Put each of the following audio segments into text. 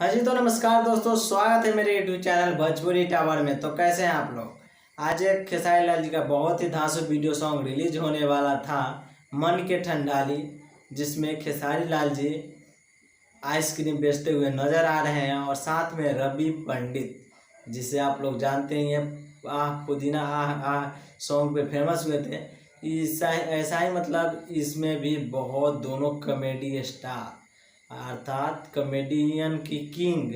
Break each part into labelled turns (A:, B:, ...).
A: हाँ जी, तो नमस्कार दोस्तों, स्वागत है मेरे यूट्यूब चैनल भोजपुरी टावर में। तो कैसे हैं आप लोग। आज एक खेसारी लाल जी का बहुत ही धांसू वीडियो सॉन्ग रिलीज होने वाला था, मन के ठंडाली, जिसमें खेसारी लाल जी आइसक्रीम बेचते हुए नजर आ रहे हैं और साथ में रवि पंडित, जिसे आप लोग जानते ही हैं, आह पुदीना आह आह सॉन्ग पे फेमस हुए थे। ऐसा ही मतलब इसमें भी बहुत दोनों कॉमेडी स्टार अर्थात कॉमेडियन की किंग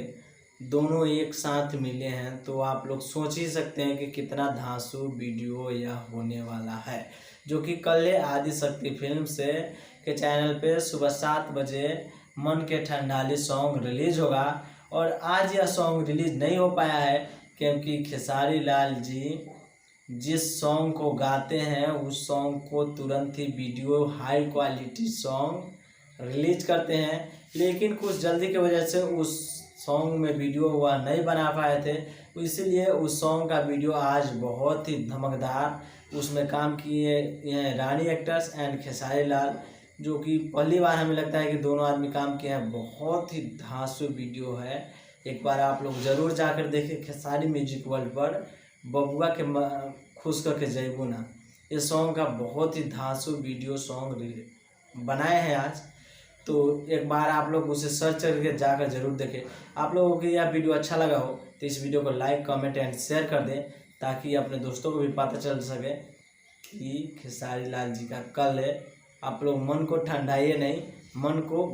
A: दोनों एक साथ मिले हैं। तो आप लोग सोच ही सकते हैं कि कितना धांसू वीडियो यह होने वाला है, जो कि कल आदि शक्ति फिल्म से के चैनल पे सुबह 7 बजे मन के ठंडाली सॉन्ग रिलीज होगा। और आज यह सॉन्ग रिलीज नहीं हो पाया है क्योंकि खेसारी लाल जी जिस सॉन्ग को गाते हैं उस सॉन्ग को तुरंत ही video high quality song release करते हैं, लेकिन कुछ जल्दी की वजह से उस सॉन्ग में वीडियो वह नहीं बना पाए थे। तो इसीलिए उस सॉन्ग का वीडियो आज बहुत ही धमकदार उसमें काम किए हैं रानी एक्टर्स एंड खेसारी लाल, जो कि पहली बार हमें लगता है कि दोनों आदमी काम किए हैं। बहुत ही धांसू वीडियो है, एक बार आप लोग ज़रूर जाकर देखें खेसारी म्यूजिक वर्ल्ड पर। बबुआ के खुश करके जयबू ना, इस सॉन्ग का बहुत ही धांसू वीडियो सॉन्ग बनाए हैं आज। तो एक बार आप लोग उसे सर्च करके जाकर जरूर देखें। आप लोगों को यह वीडियो अच्छा लगा हो तो इस वीडियो को लाइक कमेंट एंड शेयर कर दें, ताकि अपने दोस्तों को भी पता चल सके कि खेसारी लाल जी का कल है। आप लोग मन को ठंडाइए नहीं, मन को